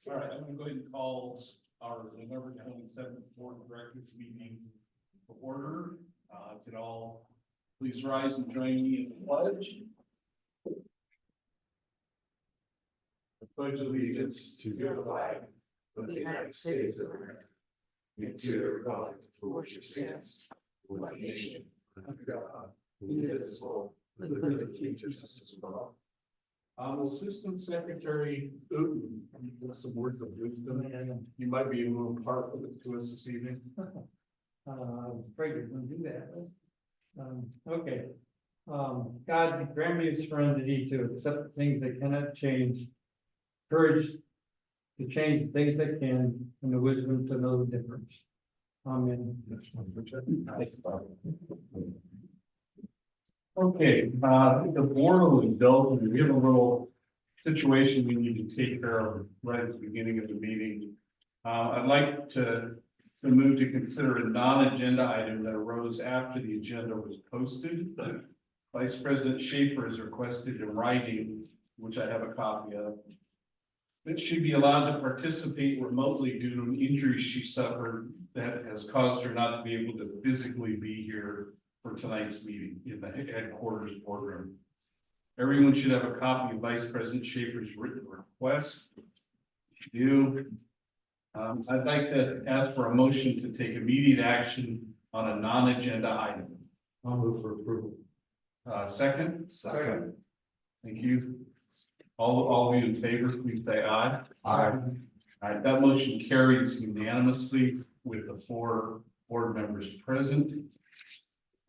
All right, I'm gonna go ahead and call our November 27th board of directors meeting to order. Could all please rise and join me in the pledge. I pledge allegiance to the flag of the United States of America, and to the republic for which it stands, one nation, under God, indivisible, with liberty and justice for all. Assistant Secretary Uten, with some words of wisdom, and you might be able to impart with it to us this evening. I was afraid you're gonna do that. Okay. God grant me the serenity to accept things that cannot change. Courage to change the things that can, and the wisdom to know the difference. Amen. Okay, the board will indulge me. We have a little situation we need to take care of right at the beginning of the meeting. I'd like to move to consider a non-agenda item that arose after the agenda was posted. Vice President Schaefer has requested in writing, which I have a copy of, that she be allowed to participate remotely due to an injury she suffered that has caused her not to be able to physically be here for tonight's meeting in the headquarters boardroom. Everyone should have a copy of Vice President Schaefer's written request. You do. I'd like to ask for a motion to take immediate action on a non-agenda item. I'll move for approval. Second? Second. Thank you. All of you in favor, please say aye. Aye. All right, that motion carries unanimously with the 4 board members present.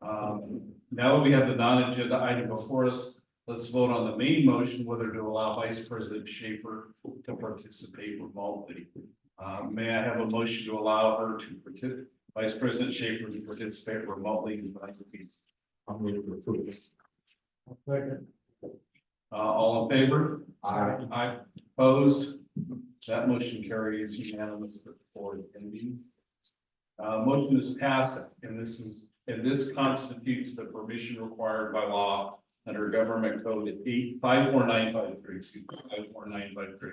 Now that we have the non-agenda item before us, let's vote on the main motion, whether to allow Vice President Schaefer to participate remotely. May I have a motion to allow her to participate, Vice President Schaefer to participate remotely in the meeting? I'll move for approval. Second. All in favor? Aye. Aye. Opposed? That motion carries unanimous with 4 attending. Motion is passed, and this constitutes the permission required by law under Government Code 54953, excuse me, 54953.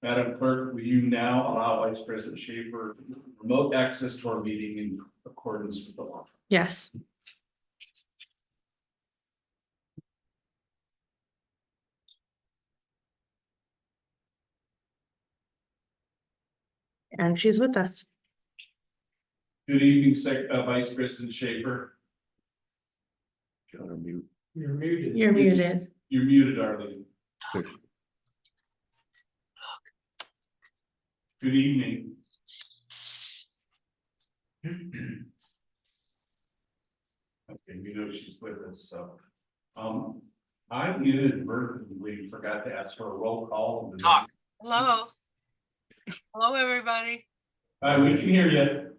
Madam Clerk, will you now allow Vice President Schaefer remote access to our meeting in accordance with the law? Yes. And she's with us. Good evening, Vice President Schaefer. John, are mute. You're muted. You're muted. You're muted, Arlene. Good evening. Okay, we know she's with us, so. I inadvertently forgot to ask for a roll call. Talk. Hello. Hello, everybody. We can hear you.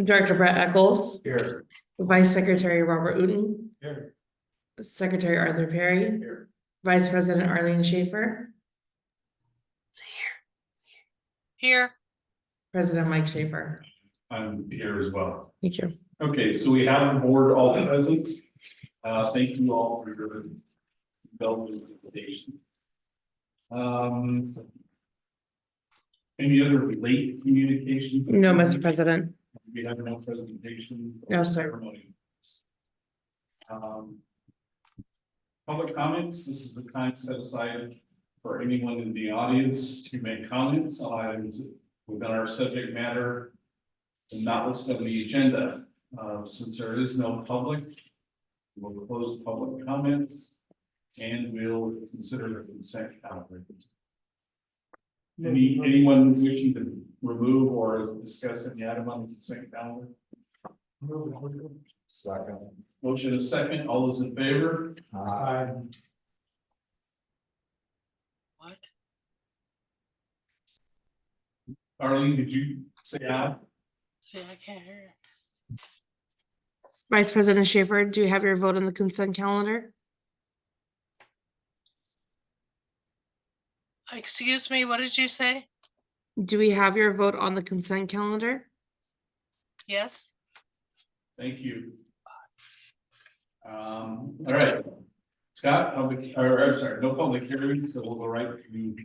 Director Brett Eccles, Here. Vice Secretary Robert Uten, Here. Secretary Arthur Perry, Here. Vice President Arlene Schaefer, Here. President Mike Schaefer. I'm here as well. Thank you. Okay, so we have the board all present. Thank you all for your indulgence invitation. Any other late communications? No, Mr. President. We have no presentation. No, sir. Ceremony. Public comments, this is the time set aside for anyone in the audience to make comments on items within our subject matter and not listed on the agenda. Since there is no public, we'll close public comments and we'll consider the consent calendar. Anyone wishing to remove or discuss any item on the consent calendar? Second. Motion is second. All those in favor? Aye. What? Arlene, did you say aye? See, I can't hear. Vice President Schaefer, do you have your vote on the consent calendar? Excuse me, what did you say? Do we have your vote on the consent calendar? Yes? Thank you. All right. Scott, I'm sorry, no public hearing, so we'll go right to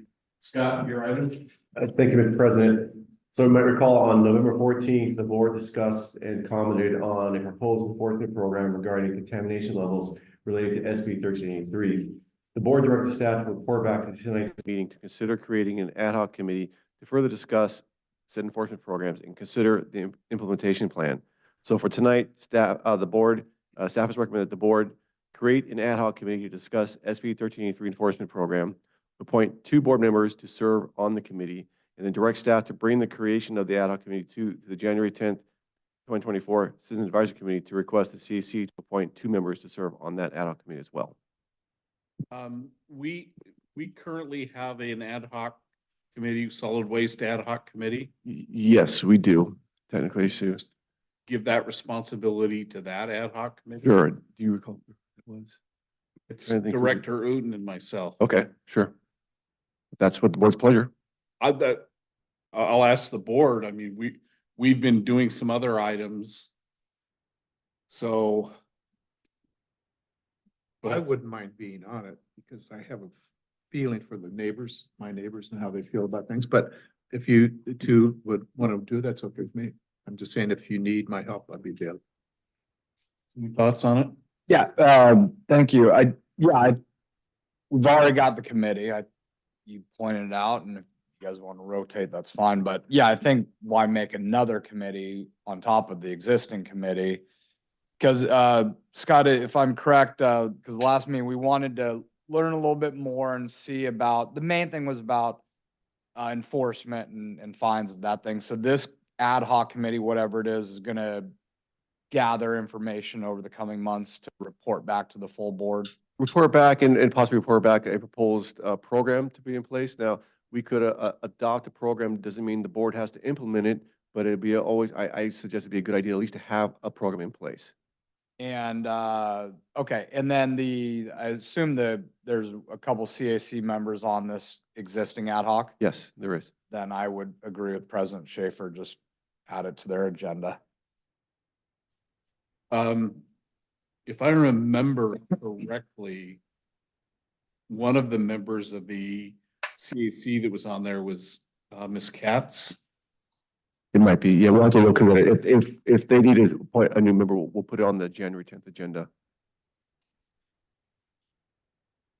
Scott, your item? Thank you, Mr. President. So you might recall on November 14th, the board discussed and commented on a proposed enforcement program regarding contamination levels related to SB 1383. The board directed staff to report back to tonight's meeting to consider creating an ad hoc committee to further discuss said enforcement programs and consider the implementation plan. So for tonight, staff has recommended the board create an ad hoc committee to discuss SB 1383 enforcement program, appoint 2 board members to serve on the committee, and then direct staff to bring the creation of the ad hoc committee to the January 10th, 2024 Citizens Advisory Committee to request the CAC to appoint 2 members to serve on that ad hoc committee as well. We currently have an ad hoc committee, solid waste ad hoc committee. Yes, we do, technically, Sue. Give that responsibility to that ad hoc committee. Sure. Do you recall who it was? It's I think we- Director Uden and myself. Okay, sure. That's what the board's pleasure. I'll ask the board. I mean, we've been doing some other items. So. I wouldn't mind being on it because I have a feeling for the neighbors, my neighbors and how they feel about things. But if you two would want to do, that's okay with me. I'm just saying, if you need my help, I'll be available. Any thoughts on it? Yeah, thank you. We've already got the committee. You pointed it out, and if you guys want to rotate, that's fine. But yeah, I think why make another committee on top of the existing committee? Because Scott, if I'm correct, because last meeting we wanted to learn a little bit more and see about, the main thing was about enforcement and fines of that thing. So this ad hoc committee, whatever it is gonna gather information over the coming months to report back to the full board. Report back and possibly report back a proposed program to be in place. Now, we could adopt a program, doesn't mean the board has to implement it, but it'd be always, I suggest it'd be a good idea at least to have a program in place. And, okay, and then I assume there's a couple CAC members on this existing ad hoc. Yes, there is. Then I would agree with President Schaefer, just add it to their agenda. If I remember correctly, one of the members of the CAC that was on there was Ms. Katz. It might be, yeah, we'll have to look at it. If they need to appoint a new member, we'll put it on the January 10th agenda.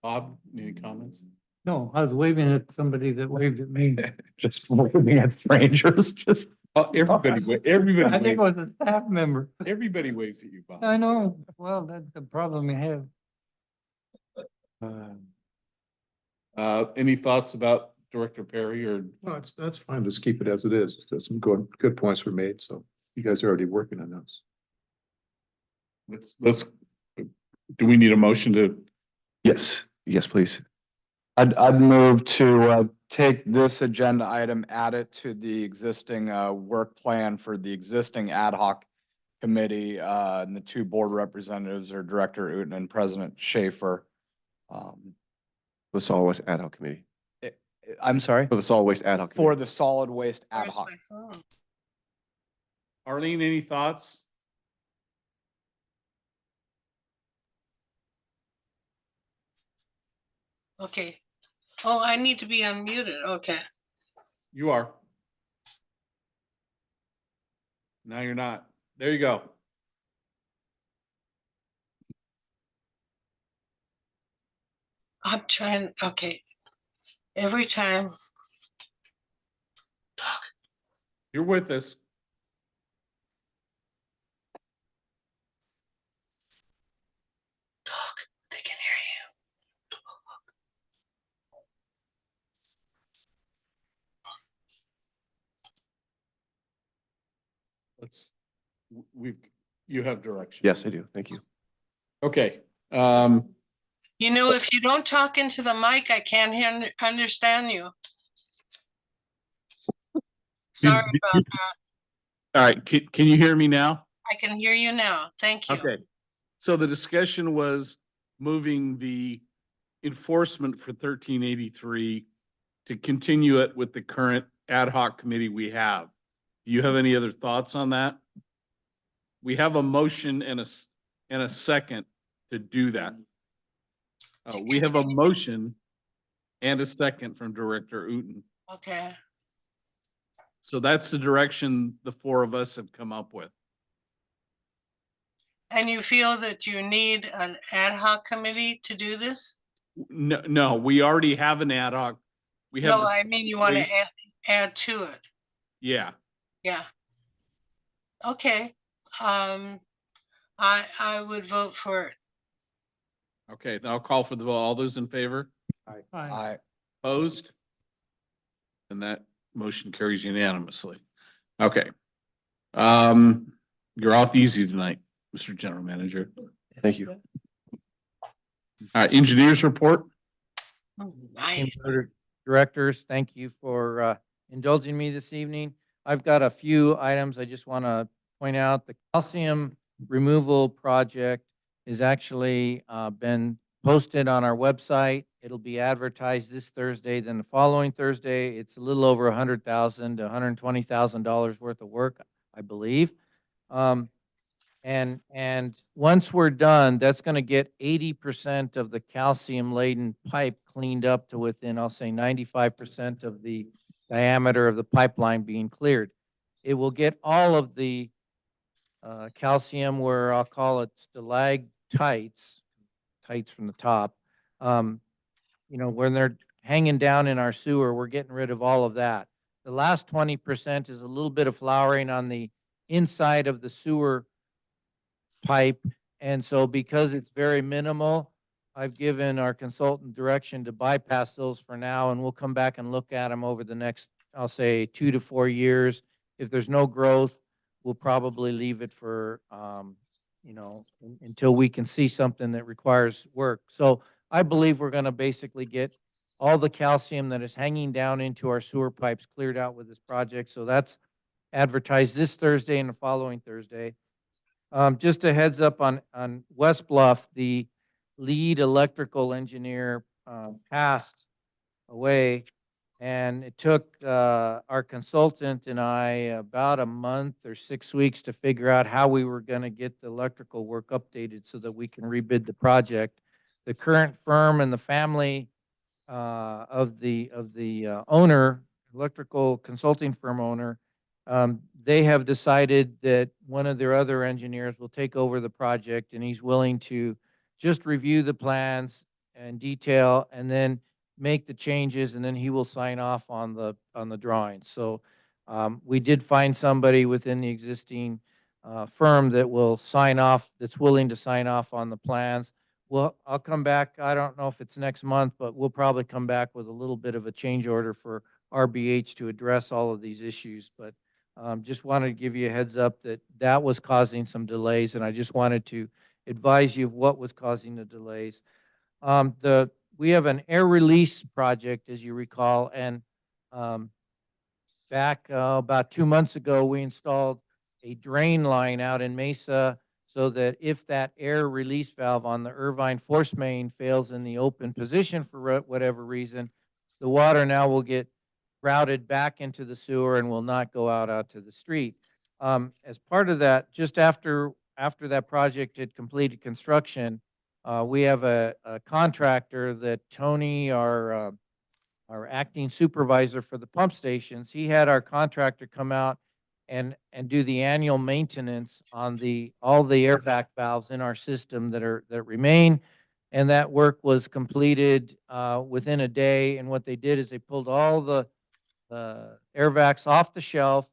Bob, any comments? No, I was waving at somebody that waved at me. Just looking at strangers, just. Everybody I think it waves, was a staff member. everybody waves at you, Bob. I know. Well, that's the problem we have. Any thoughts about Director Perry or? No, that's fine. Just keep it as it is. There's some good points were made. So you guys are already working on those. Let's, do we need a motion to? Yes, yes, please. I'd move to take this agenda item, add it to the existing work plan for the existing ad hoc committee, and the 2 board representatives are Director Uten and President Schaefer. The solid waste ad hoc committee. I'm sorry? For the solid waste ad hoc. For committee. the solid waste ad Where's hoc. my phone? Arlene, any thoughts? Okay. Oh, I need to be unmuted. Okay. You are. Now you're not. There you go. I'm trying, okay. Every time. You're with us. Talk, they can hear you. You have direction. Yes, I do. Thank you. Okay. You know, if you don't talk into the mic, I can't understand you. Sorry about that. All right. Can you hear me now? I can hear you now. Thank you. Okay. So the discussion was moving the enforcement for 1383 to continue it with the current ad hoc committee we have. Do you have any other thoughts on that? We have a motion and a second to do that. We have a motion and a second from Director Uten. Okay, So that's the direction the four of us have come up with. and you feel that you need an ad hoc committee to do this? No, no, we already have an ad hoc. We have. No, the I mean, you want to situation- add to it. Yeah, Yeah. Okay, I would vote for it. okay, I'll call for the vote. All those in favor? I, Opposed? And that motion carries unanimously. Okay. You're off easy tonight, Mr. General Manager. Thank you. Engineers report? Nice. Board of Directors, thank you for indulging me this evening. I've got a few items I just want to point out. The calcium removal project is actually been posted on our website. It'll be advertised this Thursday, then the following Thursday. It's a little over $100,000 to $120,000 worth of work, I believe. And once we're done, that's going to get 80% of the calcium laden pipe cleaned up to within, I'll say 95% of the diameter of the pipeline being cleared. It will get all of the calcium, where I'll call it stalactites, tights from the top. When they're hanging down in our sewer, we're getting rid of all of that. The last 20% is a little bit of flowering on the inside of the sewer pipe. And so because it's very minimal, I've given our consultant direction to bypass those for now, and we'll come back and look at them over the next, I'll say, 2 to 4 years. If there's no growth, we'll probably leave it for, until we can see something that requires work. So I believe we're going to basically get all the calcium that is hanging down into our sewer pipes cleared out with this project. So that's advertised this Thursday and the following Thursday. Just a heads up on West Bluff, the lead electrical engineer passed away, and it took our consultant and I about a month or 6 weeks to figure out how we were going to get the electrical work updated so that we can rebid the project. The current firm and the family of the owner, electrical consulting firm owner, they have decided that one of their other engineers will take over the project, and he's willing to just review the plans and detail and then make the changes, and then he will sign off on the drawings. So we did find somebody within the existing firm that will sign off, that's willing to sign off on the plans. Well, I'll come back. I don't know if it's next month, but we'll probably come back with a little bit of a change order for RBH to address all of these issues. But just wanted to give you a heads up that that was causing some delays, and I just wanted to advise you of what was causing the delays. We have an air release project, as you recall, and back about 2 months ago, we installed a drain line out in Mesa so that if that air release valve on the Irvine force main fails in the open position for whatever reason, the water now will get routed back into the sewer and will not go out to the street. As part of that, just after that project had completed construction, we have a contractor that Tony, our acting supervisor for the pump stations, he had our contractor come out and do the annual maintenance on all the air vac valves in our system that remain. And that work was completed within a day. And what they did is they pulled all the air vacs off the shelf,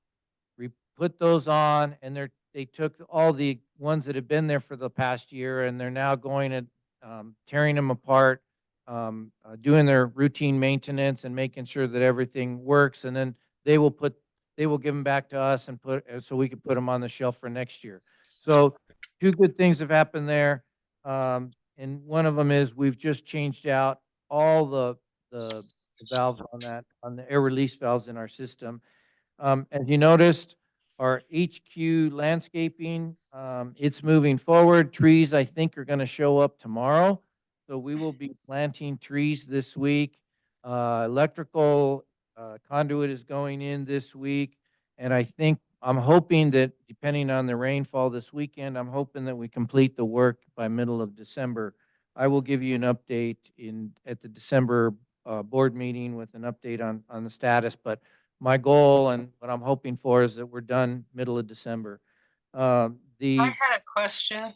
put those on, and they took all the ones that have been there for the past year, and they're now going and tearing them apart, doing their routine maintenance and making sure that everything works. And then they will give them back to us and so we can put them on the shelf for next year. So 2 good things have happened there. And one of them is we've just changed out all the valves on the air release valves in our system. As you noticed, our HQ landscaping, it's moving forward. Trees, I think, are going to show up tomorrow. So we will be planting trees this week. Electrical conduit is going in this week. And I'm hoping that, depending on the rainfall this weekend, I'm hoping that we complete the work by middle of December. I will give you an update at the December board meeting with an update on the status, but my goal and what I'm hoping for is that we're done middle of December. I The, had a question.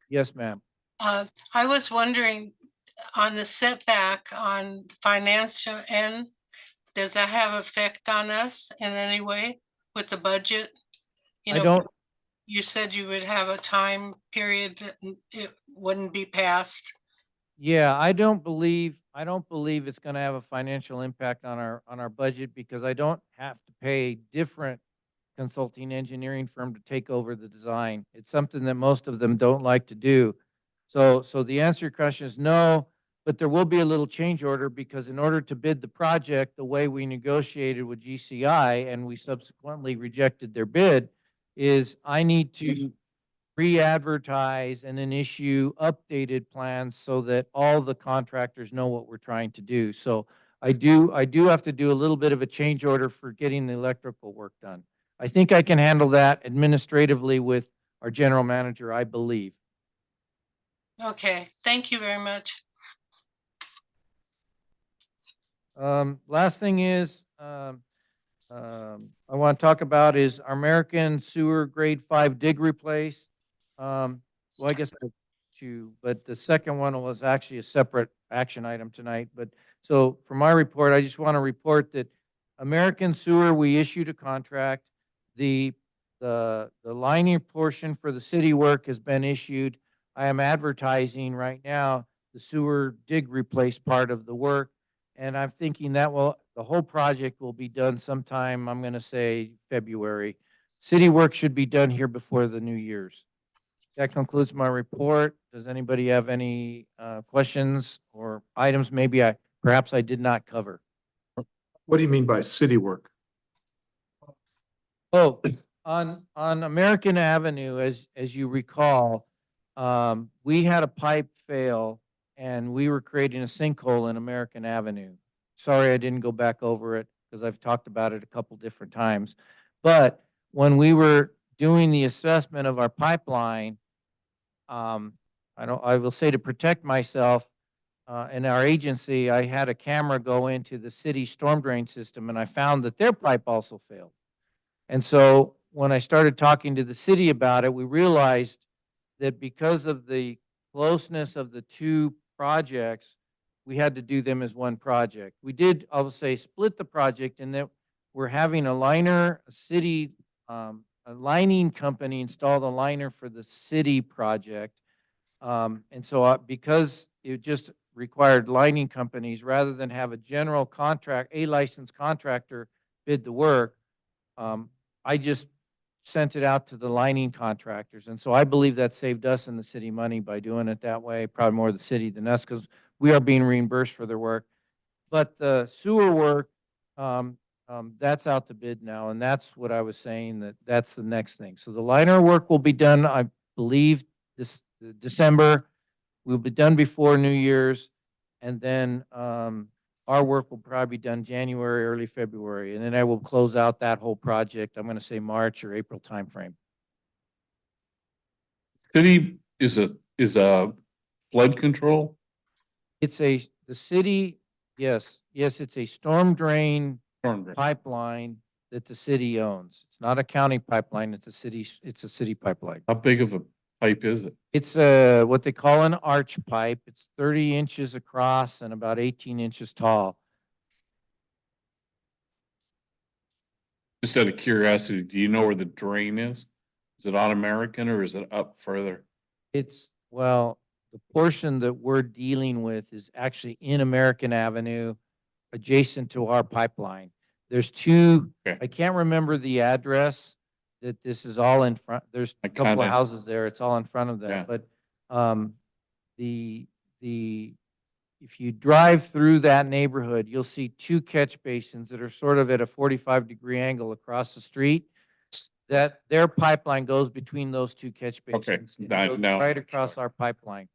yes, ma'am. I was wondering on the setback on financial end, does that have effect on us in any way with the budget? You I know, don't, you said you would have a time period that it wouldn't be passed. yeah, I don't believe it's gonna have a financial impact on our budget because I don't have to pay a different consulting engineering firm to take over the design. It's something that most of them don't like to do. So the answer to your question is no, but there will be a little change order because in order to bid the project, the way we negotiated with GCI and we subsequently rejected their bid is I need to re-advertise and then issue updated plans so that all the contractors know what we're trying to do. So I do have to do a little bit of a change order for getting the electrical work done. I think I can handle that administratively with our general manager, I believe. Okay, thank you very much. Last thing is, I want to talk about is our American Sewer Grade 5 dig replace. Well, I guess I have two, but the second one was actually a separate action item tonight. But so for my report, I just want to report that American Sewer, we issued a contract. The lining portion for the city work has been issued. I am advertising right now the sewer dig replace part of the work. And I'm thinking that the whole project will be done sometime, I'm going to say February. City work should be done here before the New Year's. That concludes my report. Does anybody have any questions or items perhaps I did not cover? What do you mean by city work? Oh, on American Avenue, as you recall, we had a pipe fail and we were creating a sinkhole in American Avenue. Sorry, I didn't go back over it because I've talked about it a couple different times. But when we were doing the assessment of our pipeline, I will say to protect myself, in our agency, I had a camera go into the city storm drain system and I found that their pipe also failed. And so when I started talking to the city about it, we realized that because of the closeness of the two projects, we had to do them as one project. We did, I will say, split the project in that we're having a lining company install the liner for the city project. And so because it just required lining companies rather than have a licensed contractor bid the work, I just sent it out to the lining contractors. And so I believe that saved us and the city money by doing it that way, probably more the city than us because we are being reimbursed for their work. But the sewer work, that's out to bid now. And that's what I was saying, that's the next thing. So the liner work will be done, I believe, this December. We'll be done before New Year's. And then our work will probably be done January, early February. And then I will close out that whole project, I'm going to say March or April timeframe. City is a flood control? The city, yes, it's a storm drain Storm drain. pipeline that the city owns. It's not a county pipeline, it's a city pipeline. How big of a pipe is it? It's what they call an arch pipe. It's 30 inches across and about 18 inches tall. Just out of curiosity, do you know where the drain is? Is it on American or is it up further? Well, the portion that we're dealing with is actually in American Avenue, adjacent to our pipeline. There's two, Okay. I can't remember the address that this is all in front. There's a couple of kinda- houses there. It's all in front of Yeah. them. But if you drive through that neighborhood, you'll see two catch basins that are sort of at a 45-degree angle across the street. That their pipeline goes between those two catch basins. and it I goes know. right across our pipeline.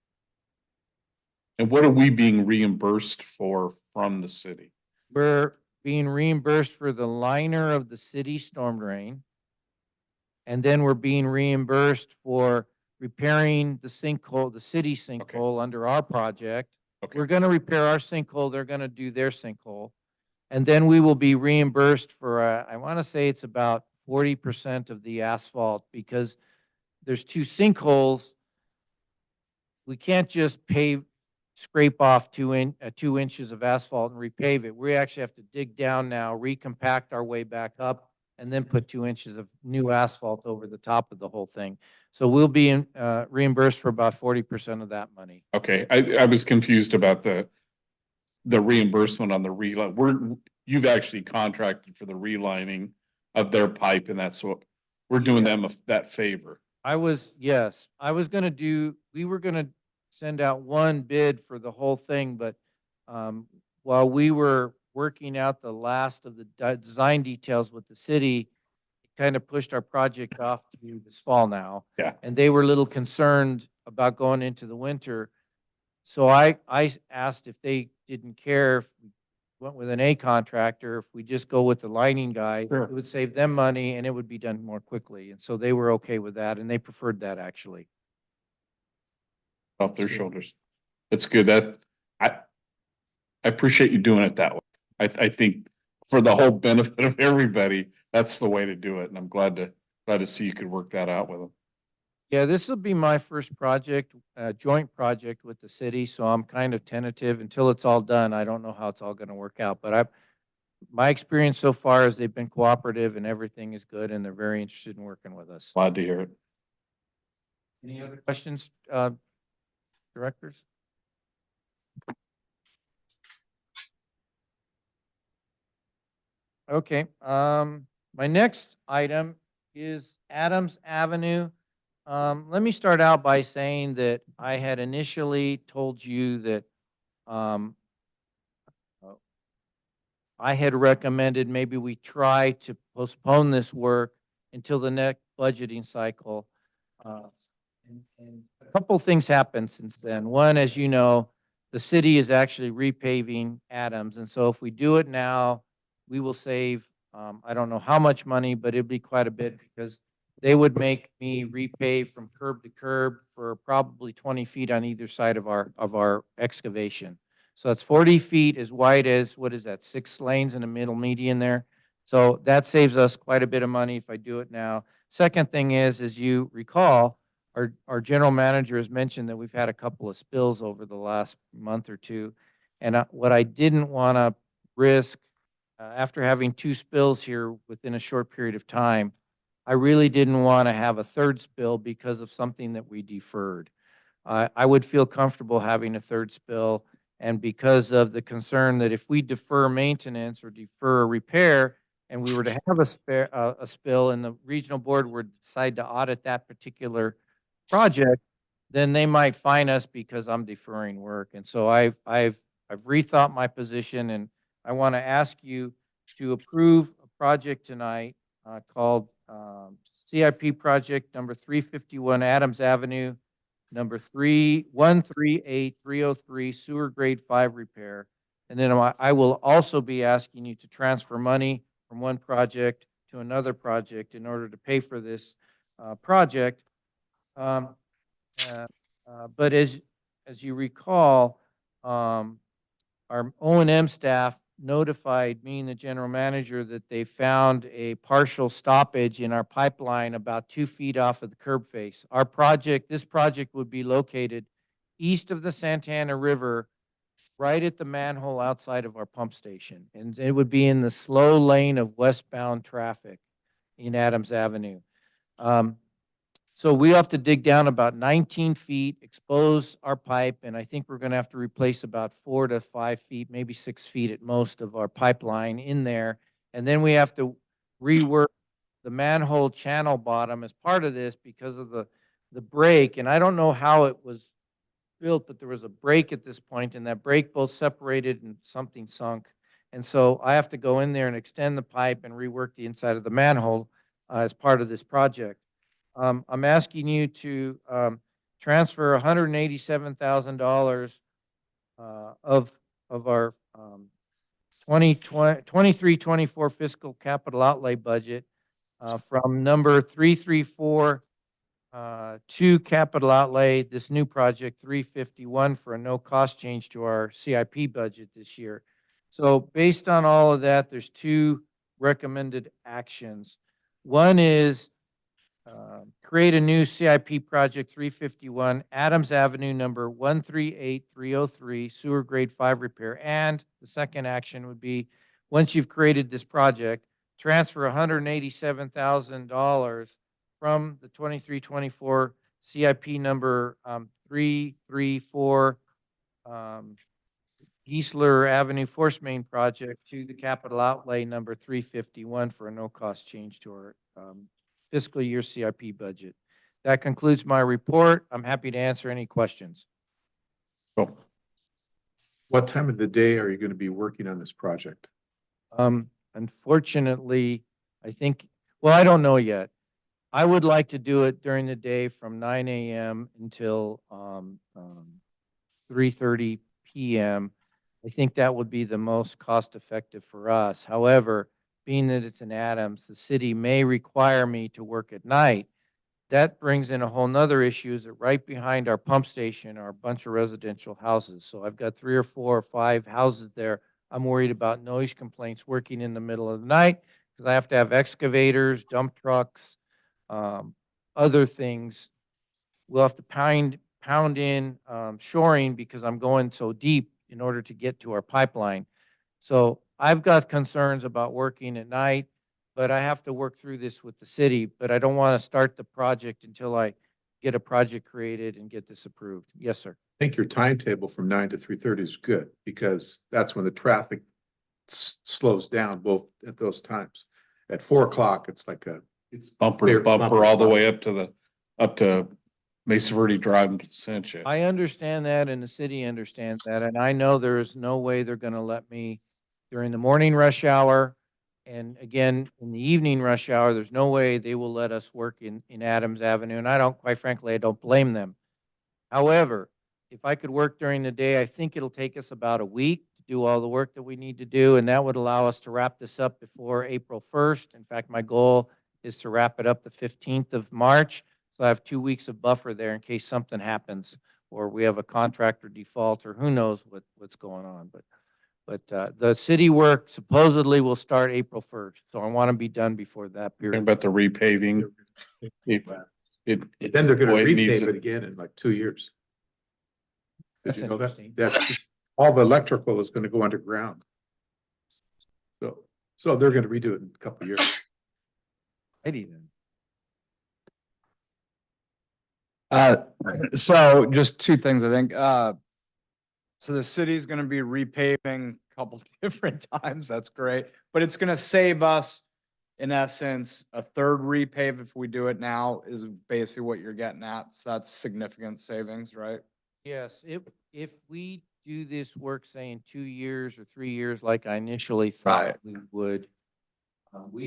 And what are we being reimbursed for from the city? We're being reimbursed for the liner of the city storm drain. And then we're being reimbursed for repairing the sinkhole, the city sinkhole under our project. Okay. We're gonna repair our sinkhole, they're gonna do their sinkhole. And then we will be reimbursed for, I want to say it's about 40% of the asphalt because there's two sinkholes. We can't just scrape off 2 inches of asphalt and repave it. We actually have to dig down now, recompact our way back up, and then put 2 inches of new asphalt over the top of the whole thing. So we'll be reimbursed for about 40% of that money. Okay, I was confused about the reimbursement on the reline. You've actually contracted for the relining of their pipe, and that's what, we're doing them that favor. Yes, we were gonna send out one bid for the whole thing, but while we were working out the last of the design details with the city, it kind of pushed our project off to this fall now. Yeah. And they were a little concerned about going into the winter. So I asked if they didn't care if we went with an A contractor, if we just go with the lining guy, Sure. it would save them money and it would be done more quickly. And so they were okay with that and they preferred that actually. Off their shoulders. That's good. I appreciate you doing it that way. I think for the whole benefit of everybody, that's the way to do it. And I'm glad to see you could work that out with them. Yeah, this will be my first project, joint project with the city, so I'm kind of tentative until it's all done. I don't know how it's all gonna work out, but my experience so far is they've been cooperative and everything is good and they're very interested in working with us. Glad to hear it. Any other questions, directors? Okay, my next item is Adams Avenue. Let me start out by saying that I had initially told you that, I had recommended maybe we try to postpone this work until the next budgeting cycle. And a couple things happened since then. One, as you know, the city is actually repaving Adams. And so if we do it now, we will save, I don't know how much money, but it'd be quite a bit because they would make me repave from curb to curb for probably 20 feet on either side of our excavation. So that's 40 feet as wide as, what is that, 6 lanes in the middle median there. So that saves us quite a bit of money if I do it now. Second thing is, as you recall, our general manager has mentioned that we've had a couple of spills over the last month or two. And what I didn't want to risk, after having 2 spills here within a short period of time, I really didn't want to have a third spill because of something that we deferred. I would feel comfortable having a third spill. And because of the concern that if we defer maintenance or defer a repair, and we were to have a spill and the regional board would decide to audit that particular project, then they might fine us because I'm deferring work. And so I've rethought my position, and I want to ask you to approve a project tonight called CIP project number 351 Adams Avenue, number 138303 sewer grade 5 repair. And then I will also be asking you to transfer money from one project to another project in order to pay for this project. But as you recall, our O&M staff notified me and the general manager that they found a partial stoppage in our pipeline about 2 feet off of the curb face. This project would be located east of the Santana River, right at the manhole outside of our pump station. And it would be in the slow lane of westbound traffic in Adams Avenue. So we have to dig down about 19 feet, expose our pipe, and I think we're going to have to replace about 4 to 5 feet, maybe 6 feet at most of our pipeline in there. And then we have to rework the manhole channel bottom as part of this because of the break. And I don't know how it was built, but there was a break at this point, and that break both separated and something sunk. And so I have to go in there and extend the pipe and rework the inside of the manhole as part of this project. I'm asking you to transfer $187,000 of our 23-24 fiscal capital outlay budget from number 334 to capital outlay, this new project 351 for a no cost change to our CIP budget this year. So based on all of that, there's two recommended actions. One is create a new CIP project 351 Adams Avenue number 138303 sewer grade 5 repair. And the second action would be, once you've created this project, transfer $187,000 from the 23-24 CIP number 334 Geisler Avenue Force Main project to the capital outlay number 351 for a no-cost change to our fiscal year CIP budget. That concludes my report. I'm happy to answer any questions. Cool. What time of the day are you going to be working on this project? Unfortunately, I think, well, I don't know yet. I would like to do it during the day from 9 a.m. until 3:30 p.m. I think that would be the most cost-effective for us. However, being that it's in Adams, the city may require me to work at night. That brings in a whole nother issue, is that right behind our pump station are a bunch of residential houses. So I've got 3 or 4 or 5 houses there. I'm worried about noise complaints working in the middle of the night because I have to have excavators, dump trucks, other things. We'll have to pound in shoring because I'm going so deep in order to get to our pipeline. So I've got concerns about working at night, but I have to work through this with the city. But I don't want to start the project until I get a project created and get this approved. Yes, sir. I think your timetable from 9 to 3:30 is good because that's when the traffic slows down both at those times. At 4 o'clock, it's like it's Bumper clear- to bumper all the bumper. way up to Mesa Verde Drive and Placentia. I understand that and the city understands that. And I know there is no way they're going to let me during the morning rush hour. And again, in the evening rush hour, there's no way they will let us work in Adams Avenue. And I don't, quite frankly, I don't blame them. However, if I could work during the day, I think it'll take us about a week to do all the work that we need to do. And that would allow us to wrap this up before April 1st. In fact, my goal is to wrap it up the 15th of March. So I have 2 weeks of buffer there in case something happens or we have a contractor default or who knows what's going on. But the city work supposedly will start April 1st. So I want to be done before that Talking period. about the repaving. It, Then they're going boy, to it needs repave it a- again in like 2 years. Did That's you know that? interesting. That's, all the electrical is going to go underground. So they're going to redo it in a couple of years. Righty then. So just two things, I think. So the city's gonna be repaving a couple different times. That's great. But it's gonna save us, in essence, a third repave if we do it now is basically what you're getting at. So that's significant savings, right? Yes, if we do this work, say in 2 years or 3 years, like I initially thought we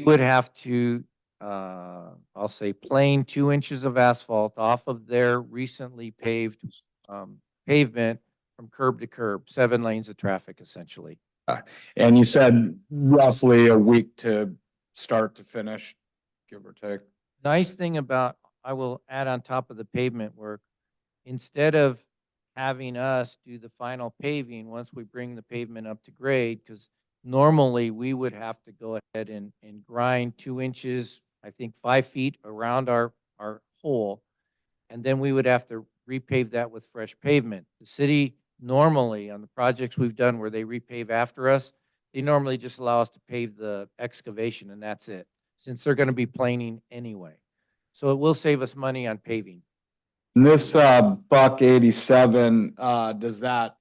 would have to, I'll say plane 2 inches of asphalt off of their recently paved, pavement from curb to curb, 7 lanes of traffic essentially. And you said roughly a week to start to finish, give or take. Nice thing about, I will add on top of the pavement work, instead of having us do the final paving once we bring the pavement up to grade, because normally we would have to go ahead and grind 2 inches, I think 5 feet around our hole. And then we would have to repave that with fresh pavement. The city normally, on the projects we've done where they repave after us, they normally just allow us to pave the excavation and that's it, since they're going to be planing anyway. So it will save us money on paving. And this $187, does that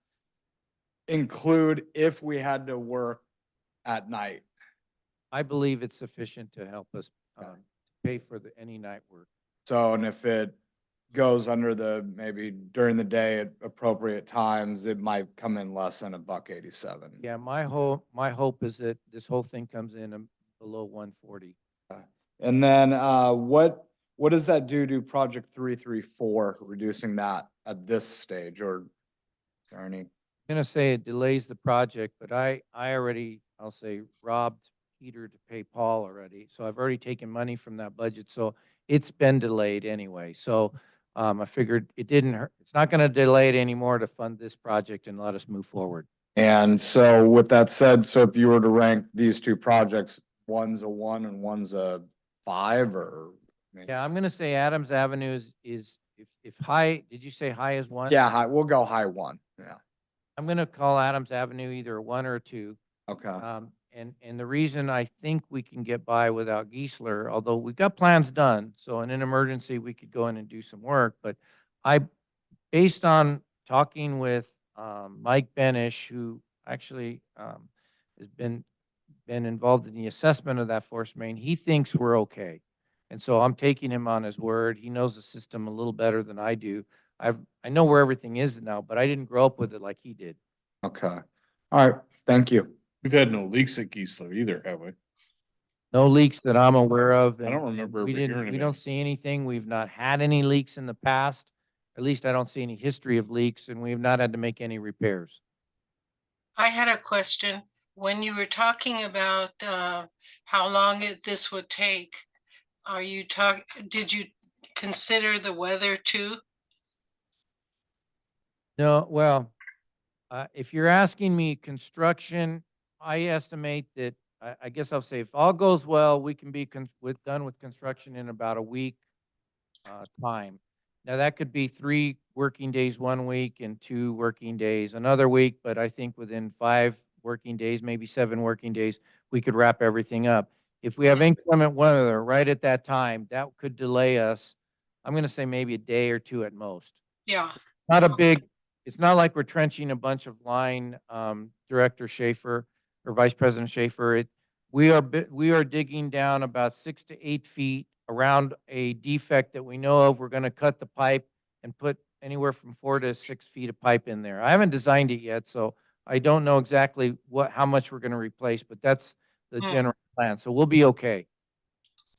include if we had to work at night? I believe it's sufficient to help us pay for any night work. So, and if it goes under the, maybe during the day at appropriate times, it might come in less than $187. Yeah, my hope is that this whole thing comes in below 140. And then, what does that do to project 334, reducing that at this stage, or is there any? I'm gonna say it delays the project, but I already, I'll say, robbed heater to pay Paul already. So I've already taken money from that budget, so it's been delayed anyway. So I figured it didn't hurt. It's not gonna delay it anymore to fund this project and let us move forward. And so with that said, so if you were to rank these two projects, one's a 1 and one's a 5 or? I mean- Yeah, I'm gonna say Adams Avenue is if high, did you say high is 1? Yeah, we'll go high 1. Yeah, I'm gonna call Adams Avenue either a 1 or a 2. okay. And the reason I think we can get by without Geisler, although we've got plans done, so in an emergency, we could go in and do some work, but based on talking with, Mike Benish, who actually, has been involved in the assessment of that force main, he thinks we're okay. And so I'm taking him on his word. He knows the system a little better than I do. I know where everything is now, but I didn't grow up with it like he did. Okay. All right, thank you. We've had no leaks at Geisler either, have we? No leaks that I'm aware of. I don't and remember We ever didn't, hearing we of don't any. see anything. We've not had any leaks in the past. At least I don't see any history of leaks, and we've not had to make any repairs. I had a question. When you were talking about how long this would take, did you consider the weather too? No, well, if you're asking me construction, I estimate that, I guess I'll say if all goes well, we can be done with construction in about a week time. Now, that could be 3 working days 1 week and 2 working days another week, but I think within 5 working days, maybe 7 working days, we could wrap everything up. If we have inclement weather right at that time, that could delay us. I'm gonna say maybe a day or 2 at most. Yeah, Not a big, it's not like we're trenching a bunch of line, Director Schaefer or Vice President Schaefer. We are digging down about 6 to 8 feet around a defect that we know of. We're gonna cut the pipe and put anywhere from 4 to 6 feet of pipe in there. I haven't designed it yet, so I don't know exactly how much we're gonna replace, but that's the Hmm. general plan. So we'll be okay.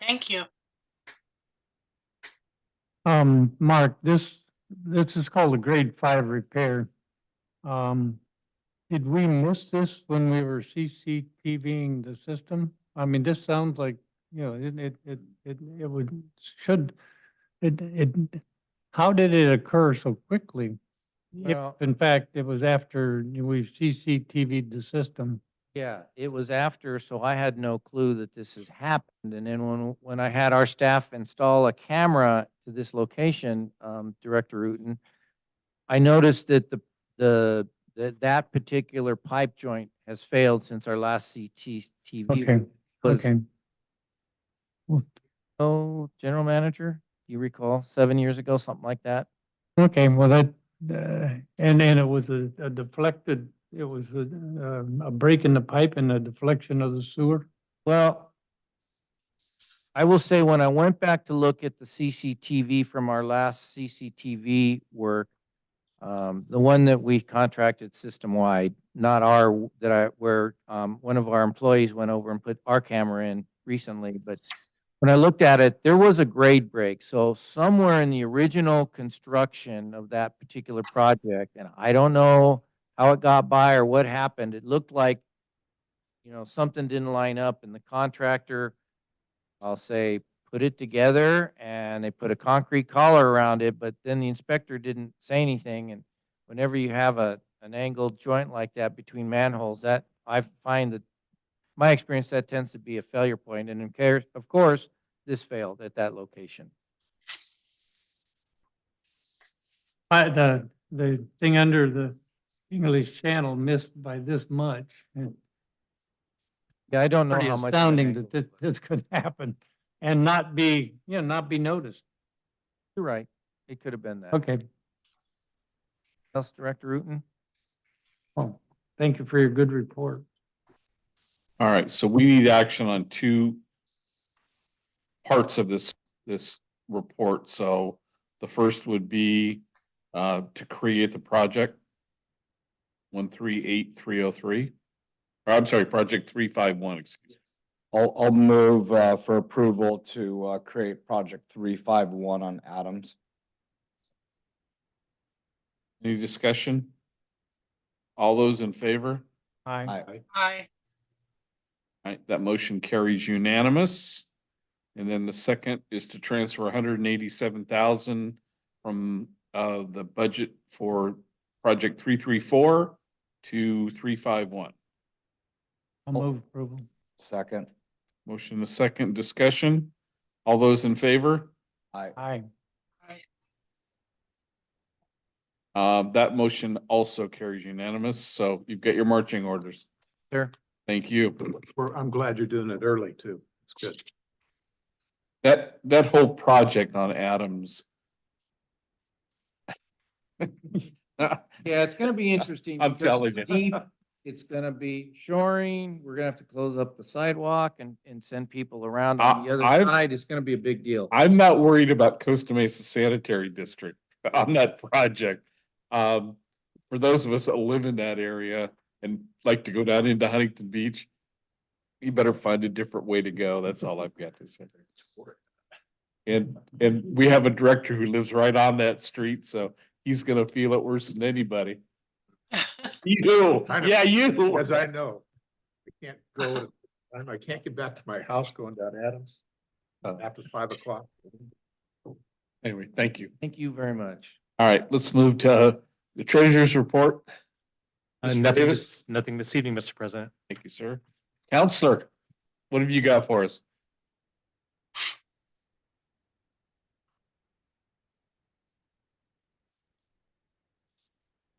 thank you. Mark, this is called a grade 5 repair. Did we miss this when we were CCTVing the system? I mean, this sounds like, you know, it would, how did it occur so quickly? If, Well- in fact, it was after we've CCTV'd the system. Yeah, it was after, so I had no clue that this has happened. And then when I had our staff install a camera to this location, Director Uten, I noticed that that particular pipe joint has failed since our last CCTV. Okay, Was, okay. oh, General Manager, you recall, 7 years ago, something like that? Okay, well, that, and it was a deflected, it was a break in the pipe and a deflection of the sewer? Well, I will say when I went back to look at the CCTV from our last CCTV work, the one that we contracted system-wide, not where one of our employees went over and put our camera in recently, but when I looked at it, there was a grade break. So somewhere in the original construction of that particular project, and I don't know how it got by or what happened, it looked like, something didn't line up and the contractor, I'll say, put it together and they put a concrete collar around it, but then the inspector didn't say anything. And whenever you have an angled joint like that between manholes, that I find that my experience, that tends to be a failure point. And of course, this failed at that location. The thing under the English Channel missed by this much. Yeah, I don't know Pretty how much. astounding that this could happen and not be noticed. You're right. It could have been that. Okay, Else, Director Uten? well, thank you for your good report. All right, so we need action on 2 parts of this report. So the first would be to create the project 138303. Or I'm sorry, project 351, excuse me. I'll move for approval to create project 351 on Adams. Any discussion? All those in favor? Aye. Aye. Hi, All right, that motion carries unanimous. And then the second is to transfer 187,000 from the budget for project 334 to 351. I'll move approval. Second. Motion, a second, discussion. All those in favor? Aye. That motion also carries unanimous, so you've got your marching orders. Sure. Thank you. I'm glad you're doing it early too. It's good. That whole project on Adams. Yeah, it's gonna be interesting. I'm because telling it's you. deep. It's gonna be shoring. We're gonna have to close up the sidewalk and send people around on the other I- side. It's gonna be a big deal. I'm not worried about Costa Mesa Sanitary District on that project. For those of us that live in that area and like to go down into Huntington Beach, you better find a different way to go. That's all I've got to say. And we have a director who lives right on that street, so he's gonna feel it worse than anybody. You, I know. yeah, you. As I know, I can't get back to my house going down Adams after 5 o'clock. Anyway, thank you. Thank you very much. All right, let's move to the treasurer's report. Mr. Nothing Davis? nothing this evening, Mr. President. Thank you, sir. Counselor, what have you got for us?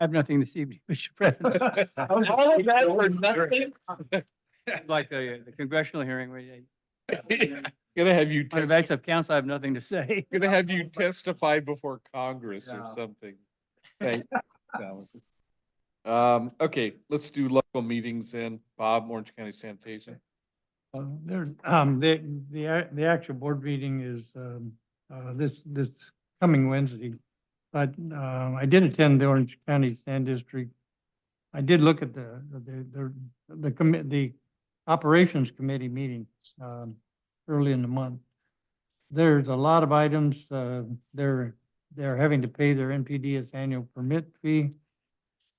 I have nothing this evening, Mr. President. All of that for nothing? Like the congressional hearing, where Gonna have you on the backs of council, I have nothing to say. gonna have you testify before Congress or Yeah. something. Thank okay, let's do local meetings then. Bob, Orange County Sanitation. The actual board meeting is, this coming Wednesday. But, I did attend the Orange County Sand District. I did look at the operations committee meeting, early in the month. There's a lot of items, they're having to pay their NPDS annual permit fee.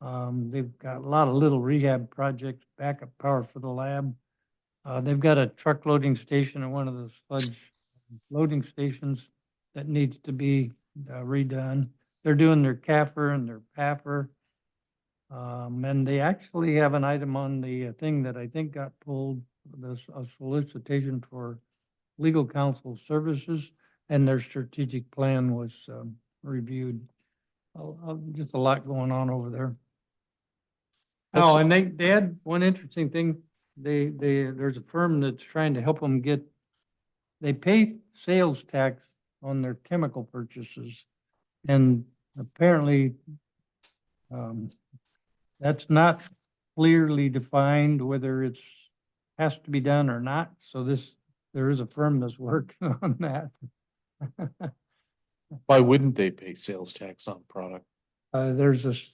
They've got a lot of little rehab projects, backup power for the lab. They've got a truck loading station at one of the sludge loading stations that needs to be redone. They're doing their CAFR and their PAFR. And they actually have an item on the thing that I think got pulled, a solicitation for legal counsel services, and their strategic plan was reviewed. Just a lot going on over there. Oh, and they had one interesting thing. There's a firm that's trying to help them they pay sales tax on their chemical purchases. And apparently, that's not clearly defined whether has to be done or not. So there is a firm that's working on that. Why wouldn't they pay sales tax on product? There's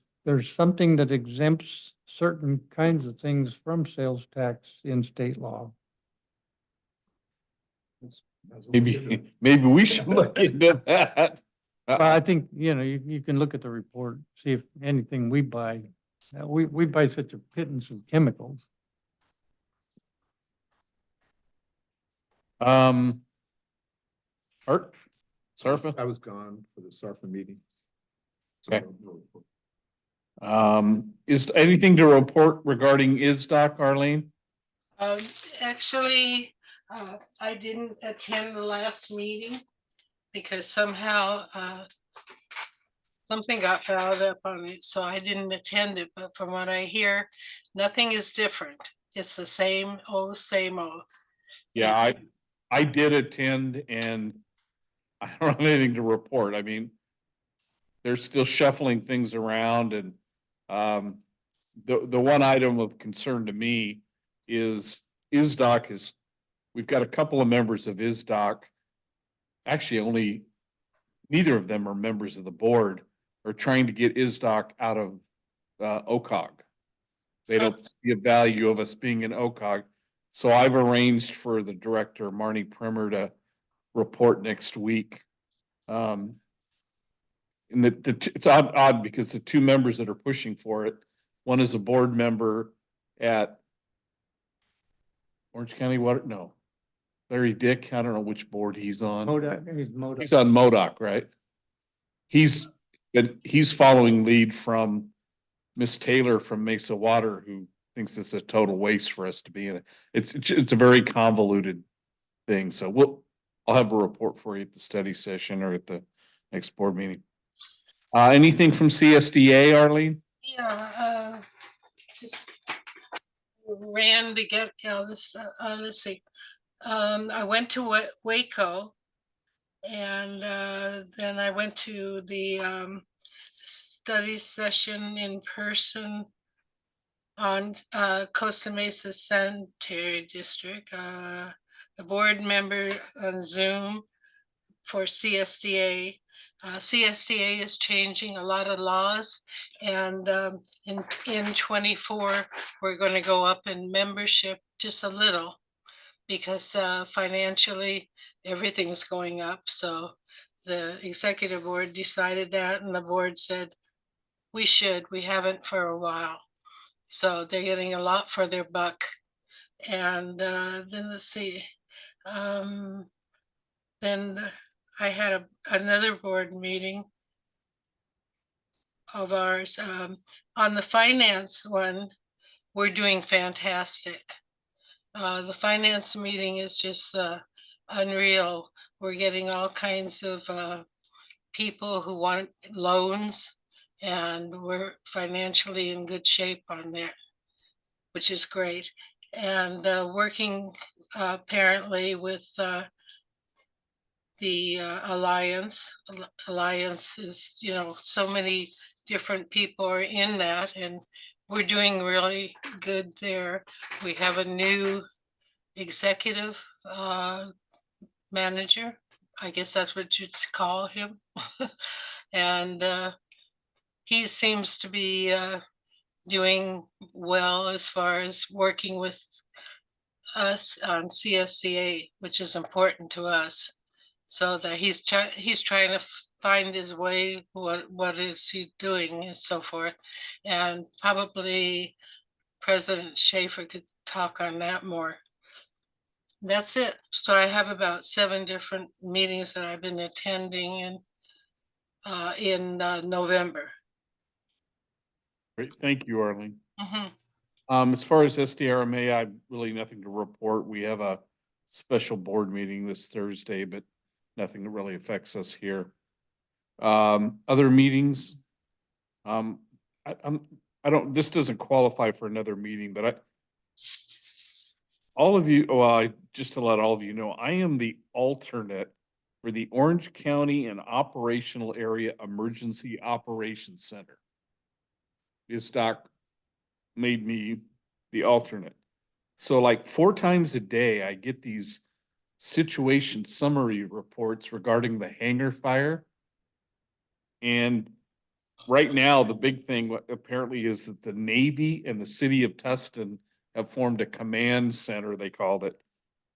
something that exempts certain kinds of things from sales tax in state law. Maybe we should look into that. Well, I think, you can look at the report, see if anything we buy, we buy such a pittance of chemicals. Art, Sarfa? I was gone for the SARFA meeting. Okay. Is anything to report regarding ISDOC, Arlene? Actually, I didn't attend the last meeting because somehow, something got fouled up on it, so I didn't attend it, but from what I hear, nothing is different. It's the same old, same old. Yeah, I did attend and I don't have anything to report. I mean, they're still shuffling things around and the one item of concern to me is ISDOC we've got a couple of members of ISDOC. Actually, neither of them are members of the board, are trying to get ISDOC out of OCOG. They don't see a value of us being in OCOG. So I've arranged for the director, Marnie Primer, to report next week. And it's odd because the two members that are pushing for it, one is a board member at Orange County Water, no. Larry Dick, I don't know which board he's on. MoDOT. He's on MoDOC, right? He's following lead from Miss Taylor from Mesa Water, who thinks it's a total waste for us to be in it. It's a very convoluted thing, so I'll have a report for you at the study session or at the next board meeting. Anything from CSDA, Arlene? Yeah, just ran to get, let's see. I went to Waco. And then I went to the study session in person on Costa Mesa Sanitary District. The board member on Zoom for CSDA. CSDA is changing a lot of laws, and in 24, we're going to go up in membership just a little because financially everything's going up. So the executive board decided that, and the board said we haven't for a while. So they're getting a lot for their buck. And then let's see. Then I had another board meeting of ours. On the finance one, we're doing fantastic. The finance meeting is just unreal. We're getting all kinds of people who want loans, and we're financially in good shape on there, which is great. And working apparently with the Alliance. Alliance is, so many different people are in that, and we're doing really good there. We have a new executive manager. I guess that's what you'd call him. And he seems to be doing well as far as working with us on CSCA, which is important to us. So that he's trying to find his way, what is he doing and so forth. And probably President Schaefer could talk on that more. That's it. So I have about 7 different meetings that I've been attending in November. Great, thank you, Arlene. Mhm. As far as SDRMA, I really nothing to report. We have a special board meeting this Thursday, but nothing that really affects us here. Other meetings. This doesn't qualify for another meeting, but all of you, just to let all of you know, I am the alternate for the Orange County and Operational Area Emergency Operations Center. ISDOC made me the alternate. So like 4 times a day, I get these situation summary reports regarding the hangar fire. And right now, the big thing apparently is that the Navy and the city of Tustin have formed a command center, they called it,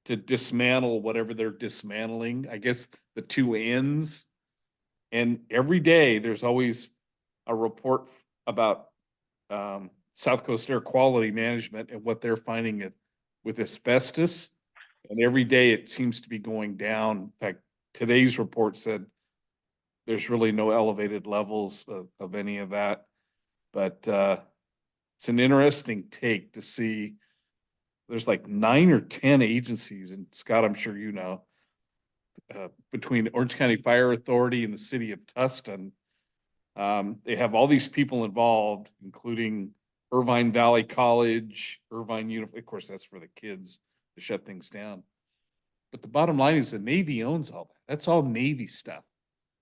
to dismantle whatever they're dismantling. I guess the 2 ends. And every day there's always a report about South Coast Air Quality Management and what they're finding with asbestos. And every day it seems to be going down. In fact, today's report said there's really no elevated levels of any of that. But it's an interesting take to see there's like 9 or 10 agencies, and Scott, I'm sure you know, between Orange County Fire Authority and the city of Tustin. They have all these people involved, including Irvine Valley College, Irvine of course, that's for the kids to shut things down. But the bottom line is the Navy owns all that. That's all Navy stuff.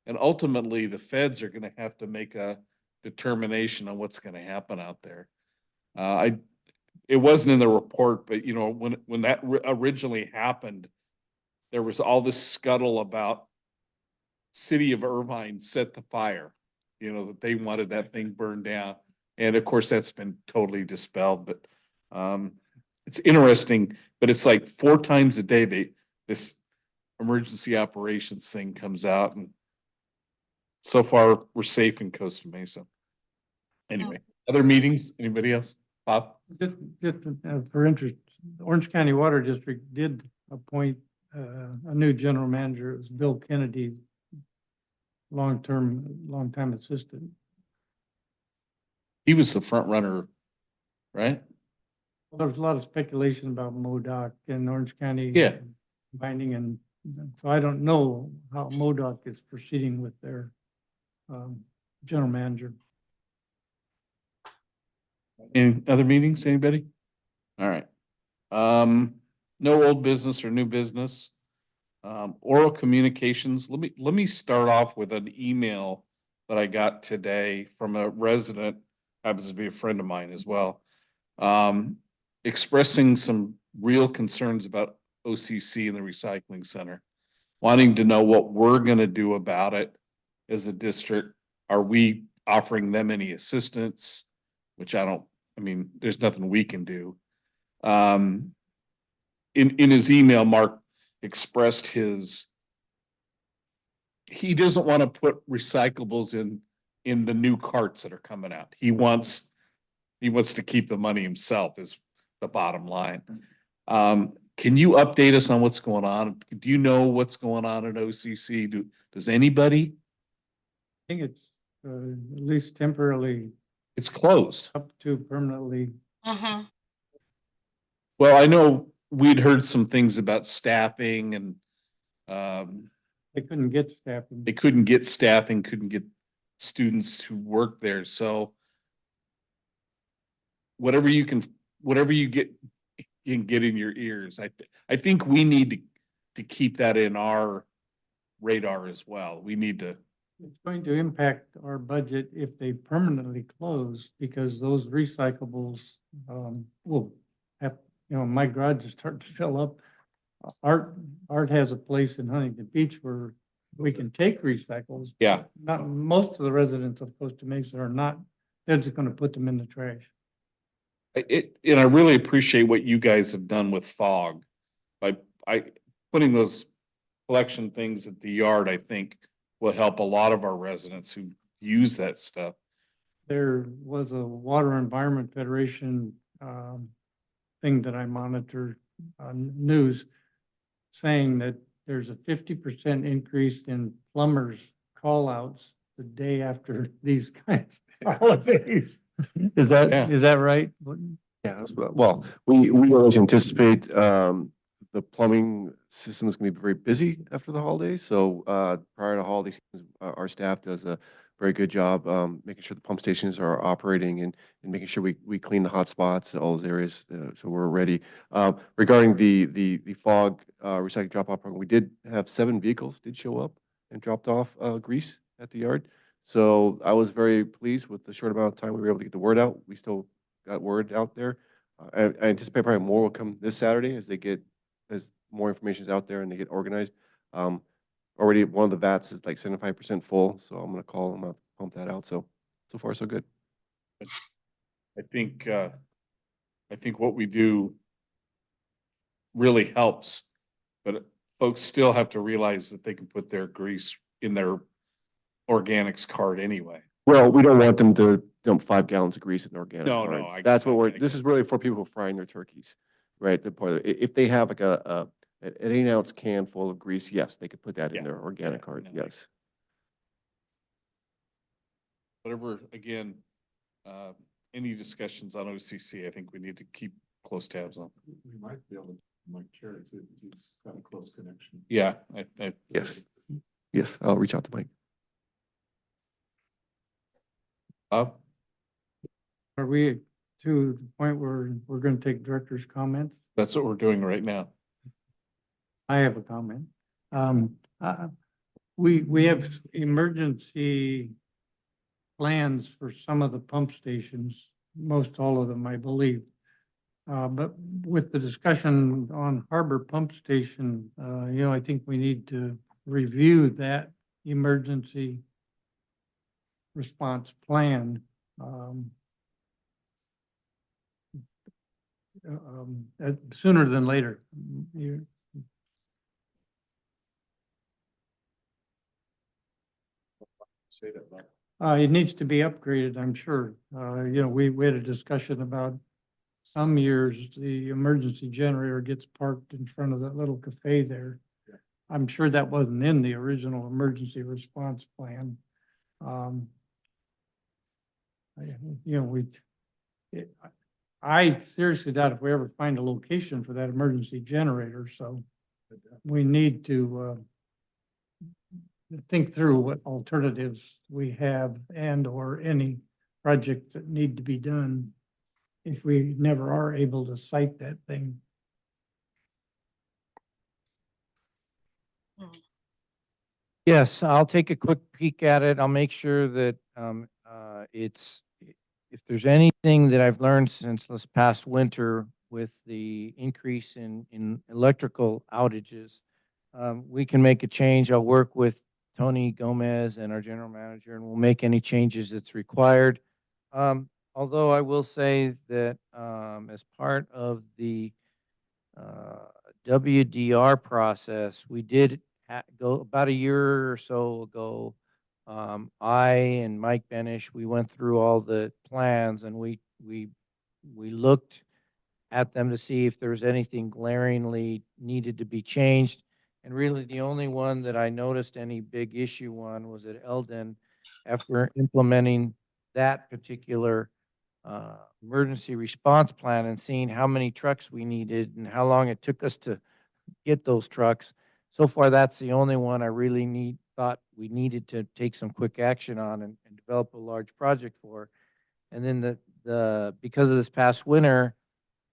And ultimately, the feds are going to have to make a determination on what's going to happen out there. It wasn't in the report, but when that originally happened, there was all this scuttle about city of Irvine set the fire, that they wanted that thing burned down. And of course, that's been totally dispelled, but it's interesting, but it's like 4 times a day, this emergency operations thing comes out, and so far we're safe in Costa Mesa. Anyway, other meetings, anybody else? Bob? Just for interest, the Orange County Water District did appoint a new general manager. It was Bill Kennedy, long-time assistant. He was the front runner, right? There was a lot of speculation about MoDOC and Orange County. Yeah. Binding, and so I don't know how MoDOC is proceeding with their general manager. Any other meetings, anybody? All right. No old business or new business. Oral communications, let me start off with an email that I got today from a resident, happens to be a friend of mine as well. Expressing some real concerns about OCC and the recycling center, wanting to know what we're gonna do about it as a district. Are we offering them any assistance? Which I mean, there's nothing we can do. In his email, Mark expressed he doesn't want to put recyclables in the new carts that are coming out. He wants to keep the money himself is the bottom line. Can you update us on what's going on? Do you know what's going on at OCC? Does anybody? I think it's at least temporarily It's closed. up to permanently. Mm-hmm. Well, I know we'd heard some things about staffing and They couldn't get staffing. they couldn't get staffing, couldn't get students to work there. So whatever you can get in your ears. I think we need to keep that in our radar as well. We need to. It's going to impact our budget if they permanently close, because those recyclables will have, my garage is starting to fill up. Art has a place in Huntington Beach where we can take recycles. Yeah. Not, most of the residents of Costa Mesa are not, they're just gonna put them in the trash. And I really appreciate what you guys have done with FOG. By putting those collection things at the yard, I think will help a lot of our residents who use that stuff. There was a Water Environment Federation thing that I monitor on news saying that there's a 50% increase in plumbers call outs the day after these kinds of holidays. Is that right? Yeah, well, we always anticipate the plumbing system is gonna be very busy after the holidays. So prior to holiday season, our staff does a very good job making sure the pump stations are operating and making sure we clean the hot spots, all those areas, so we're ready. Regarding the FOG recycling drop-off program, we did have 7 vehicles did show up and dropped off grease at the yard. So I was very pleased with the short amount of time we were able to get the word out. We still got word out there. I anticipate probably more will come this Saturday as more information is out there and they get organized. Already one of the vats is like 75% full, so I'm gonna call them up, pump that out. So far so good. I think what we do really helps, but folks still have to realize that they can put their grease in their organics cart anyway. Well, we don't want them to dump 5 gallons of grease in organic No, carts. I That's get what that, this is really for people frying their turkeys, right? If they have like an 8-ounce can full of grease, yes, they could put that in Yeah, their organic yeah, cart, no, yes. Whatever, again, any discussions on OCC, I think we need to keep close tabs on. We might be able to, Mike Cherry too, he's got a close connection. Yeah, Yes. Yes, I'll reach out to Mike. Bob? Are we to the point where we're gonna take director's comments? That's what we're doing right now. I have a comment. We have emergency plans for some of the pump stations, most all of them, I believe. But with the discussion on Harbor Pump Station, I think we need to review that emergency response plan. Sooner than later. Say that, Mike. It needs to be upgraded, I'm sure. We had a discussion about some years, the emergency generator gets parked in front of that little cafe there. I'm sure that wasn't in the original emergency response plan. Um, You know, it- I seriously doubt if we ever find a location for that emergency generator, so we need to, think through what alternatives we have and or any projects that need to be done if we never are able to site that thing. Yes, I'll take a quick peek at it. I'll make sure that if there's anything that I've learned since this past winter with the increase in electrical outages, we can make a change. I'll work with Tony Gomez and our general manager, and we'll make any changes that's required. Although I will say that as part of the WDR process, we did go about a year or so ago. I and Mike Benish, we went through all the plans and we looked at them to see if there was anything glaringly needed to be changed. And really, the only one that I noticed any big issue on was at Eldon. After implementing that particular emergency response plan and seeing how many trucks we needed and how long it took us to get those trucks. So far, that's the only one I really thought we needed to take some quick action on and develop a large project for. And then because of this past winter,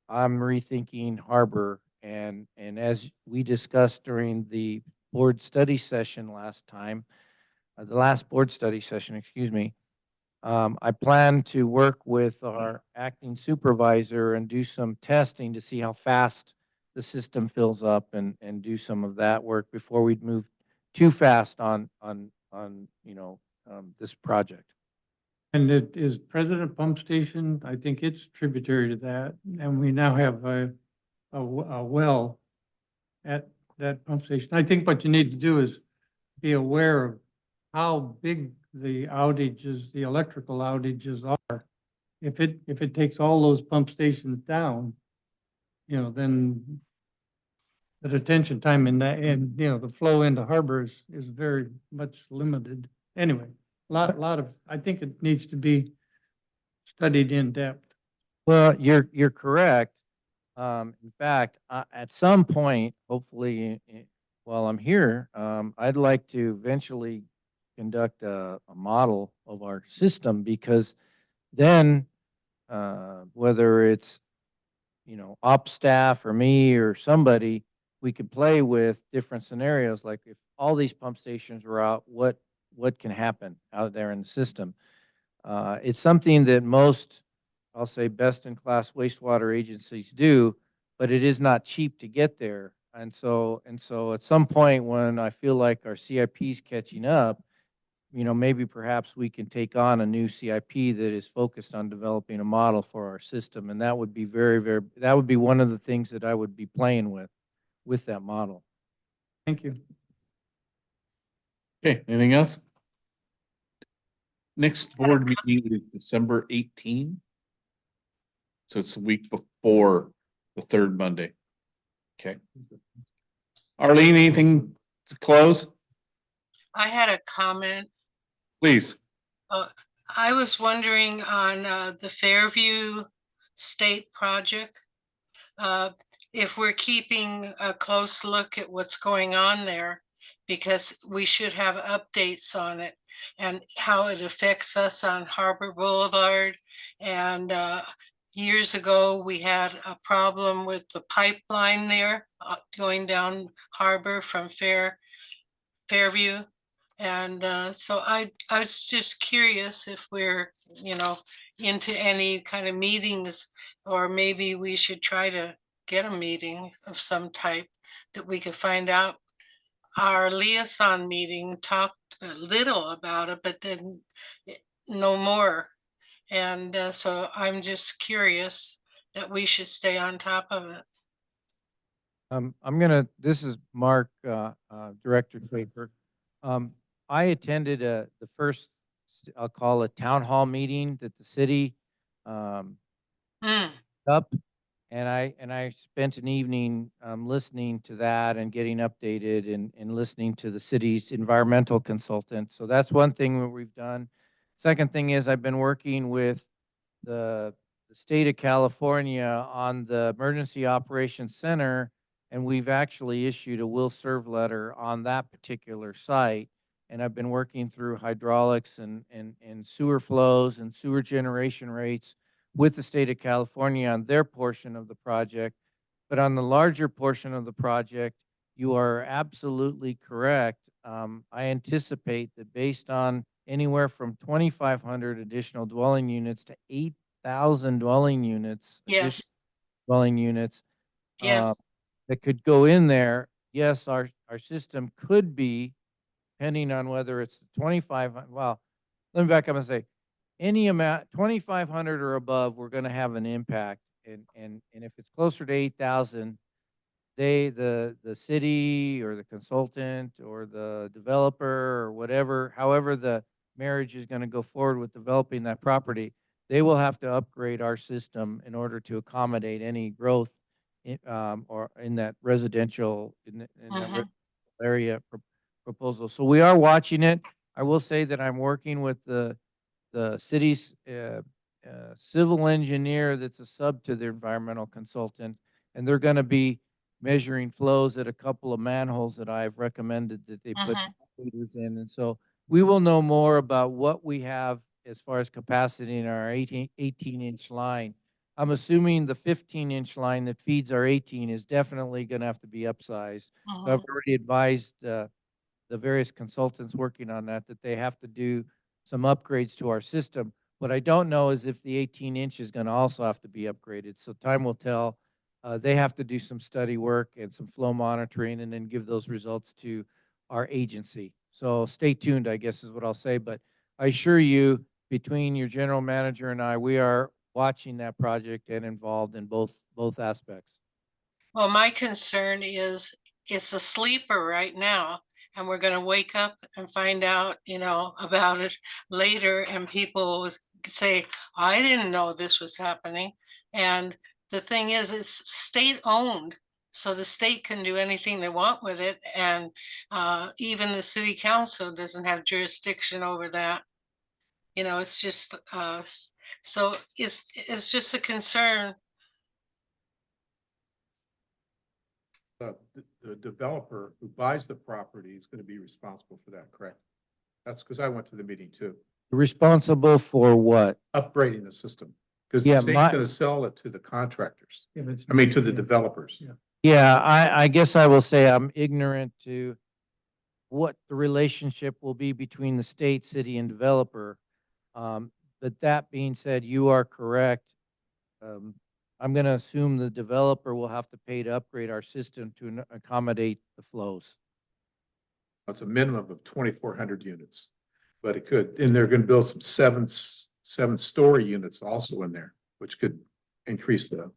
I'm rethinking Harbor and as we discussed during the board study session last time, the last board study session, excuse me, I plan to work with our acting supervisor and do some testing to see how fast the system fills up and do some of that work before we move too fast on this project. And it is President Pump Station, I think it's tributary to that, and we now have a well at that pump station. I think what you need to do is be aware of how big the outages, the electrical outages are. If it takes all those pump stations down, then the detention time in that, and, the flow into Harbor is very much limited. Anyway, lot of, I think it needs to be studied in depth. Well, you're correct. In fact, at some point, hopefully, while I'm here, I'd like to eventually conduct a model of our system because then, whether it's, op staff or me or somebody, we could play with different scenarios. Like if all these pump stations were out, what can happen out there in the system? It's something that most, I'll say, best-in-class wastewater agencies do, but it is not cheap to get there. And so at some point when I feel like our CIP is catching up, maybe perhaps we can take on a new CIP that is focused on developing a model for our system. And that would be that would be one of the things that I would be playing with that model. Thank you. Okay, anything else? Next board meeting is December 18. So it's the week before the third Monday. Okay. Arlene, anything to close? I had a comment. Please. I was wondering on the Fairview State project, if we're keeping a close look at what's going on there, because we should have updates on it and how it affects us on Harbor Boulevard. And years ago, we had a problem with the pipeline there going down Harbor from Fairview. And so I was just curious if we're, into any kind of meetings, or maybe we should try to get a meeting of some type that we could find out. Our liaison meeting talked a little about it, but then no more. And so I'm just curious that we should stay on top of it. This is Mark, Director Draper. I attended the first, I'll call it town hall meeting that the city Mm, up, And I spent an evening, listening to that and getting updated and listening to the city's environmental consultant. So that's one thing that we've done. Second thing is I've been working with the state of California on the Emergency Operations Center, and we've actually issued a will serve letter on that particular site. And I've been working through hydraulics and sewer flows and sewer generation rates with the state of California on their portion of the project. But on the larger portion of the project, you are absolutely correct. I anticipate that based on anywhere from 2,500 additional dwelling units to 8,000 dwelling units, additional Yes, dwelling units, yes. that could go in there. Yes, our system could be, depending on whether it's 2,500, well, let me back up and say, any amount, 2,500 or above, we're gonna have an impact. And if it's closer to 8,000, the city or the consultant or the developer or whatever, however the marriage is gonna go forward with developing that property, they will have to upgrade our system in order to accommodate any growth or in that residential, in that Mhm. area proposal. So we are watching it. I will say that I'm working with the city's civil engineer that's a sub to the environmental consultant, and they're gonna be measuring flows at a couple of manholes that I've recommended that they put Mhm. meters in. And so we will know more about what we have as far as capacity in our 18-inch line. I'm assuming the 15-inch line that feeds our 18 is definitely gonna have to be upsized. So I've Mhm. already advised the various consultants working on that, that they have to do some upgrades to our system. What I don't know is if the 18-inch is gonna also have to be upgraded, so time will tell. They have to do some study work and some flow monitoring and then give those results to our agency. So stay tuned, I guess is what I'll say, but I assure you, between your general manager and I, we are watching that project and involved in both aspects. Well, my concern is it's a sleeper right now, and we're gonna wake up and find out, about it later, and people say, I didn't know this was happening. And the thing is, it's state-owned, so the state can do anything they want with it, and even the city council doesn't have jurisdiction over that. It's just so it's just a concern. The developer who buys the property is gonna be responsible for that, correct? That's because I went to the meeting too, Responsible for what? upgrading the system. Because Yeah, the state's my- gonna sell it to the contractors, If it's I mean, to the yeah. developers. Yeah. Yeah, I guess I will say I'm ignorant to what the relationship will be between the state, city, and developer. But that being said, you are correct. Um, I'm gonna assume the developer will have to pay to upgrade our system to accommodate the flows. It's a minimum of 2,400 units. But it could, and they're gonna build some seven-story units also in there, which could increase the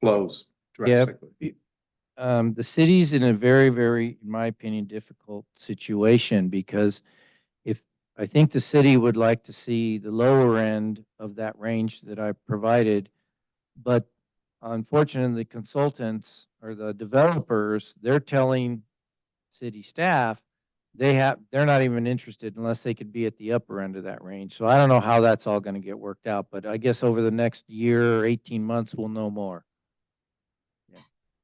flows Yeah, drastically. the city's in a very, very, in my opinion, difficult situation because if, I think the city would like to see the lower end of that range that I provided, but unfortunately, the consultants or the developers, they're telling city staff, they're not even interested unless they could be at the upper end of that range. So I don't know how that's all gonna get worked out, but I guess over the next year or 18 months, we'll know more.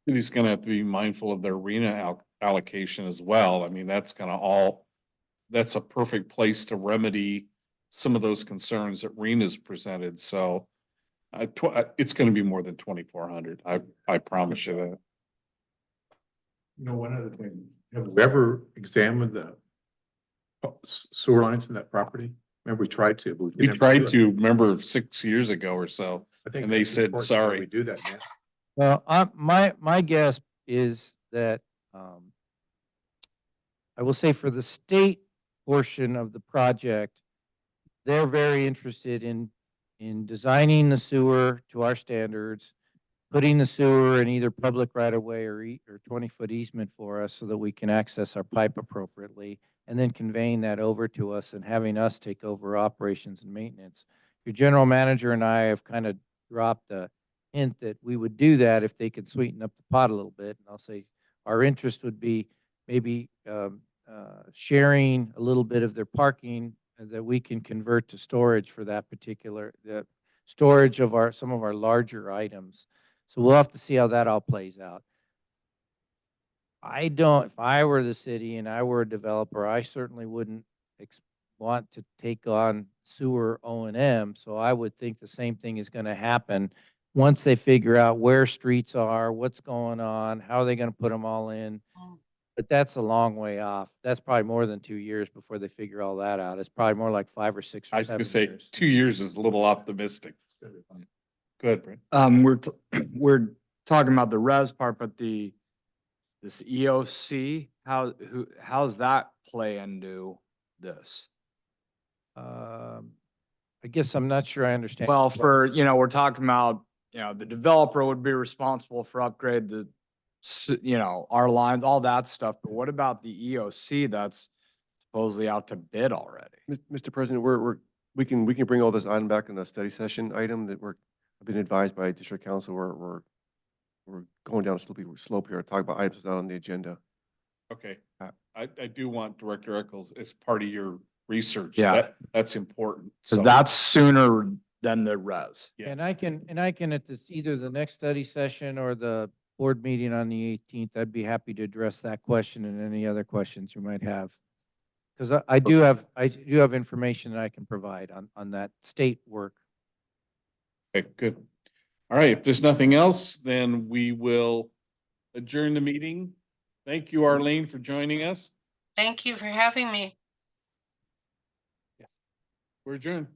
City's gonna have to be mindful of their arena allocation as well. I mean, that's a perfect place to remedy some of those concerns that Rena's presented, so it's gonna be more than 2,400. I promise you that. You know, one other thing, have we ever examined the sewer lines in that property? Remember, we tried to, but We never tried do it. to, remember 6 years ago or so, I think and they that's said, important that sorry. We do that, man. Well, my guess is that, I will say for the state portion of the project, they're very interested in designing the sewer to our standards, putting the sewer in either public right of way or 20-foot easement for us so that we can access our pipe appropriately, and then conveying that over to us and having us take over operations and maintenance. Your general manager and I have kind of dropped a hint that we would do that if they could sweeten up the pot a little bit. And I'll say, our interest would be maybe sharing a little bit of their parking that we can convert to storage for that particular, the storage of some of our larger items. So we'll have to see how that all plays out. If I were the city and I were a developer, I certainly wouldn't want to take on sewer O&M. So I would think the same thing is going to happen once they figure out where streets are, what's going on, how are they going to put them all in. But that's a long way off. That's probably more than 2 years before they figure all that out. It's probably more like 5 or 6 or I was gonna 7 say, years. 2 years is a little optimistic. Good, Brent. We're talking about the res part, but this EOC, how's that play into this? I guess I'm not sure I understand. Well, we're talking about, the developer would be responsible for upgrade our lines, all that stuff, but what about the EOC that's supposedly out to bid already? Mr. President, we can bring all this item back in a study session item that I've been advised by district council, we're going down a slippery slope here, talk about items not on the agenda. Okay, I do want Director Eccles, it's part of your research. Yeah. That's important. Cause So, that's sooner than the res. yeah. And I can at this, either the next study session or the board meeting on the 18th, I'd be happy to address that question and any other questions you might have. Because I do have information that I can provide on that state work. Okay, good. All right, if there's nothing else, then we will adjourn the meeting. Thank you, Arlene, for joining us. Thank you for having me. We're adjourned.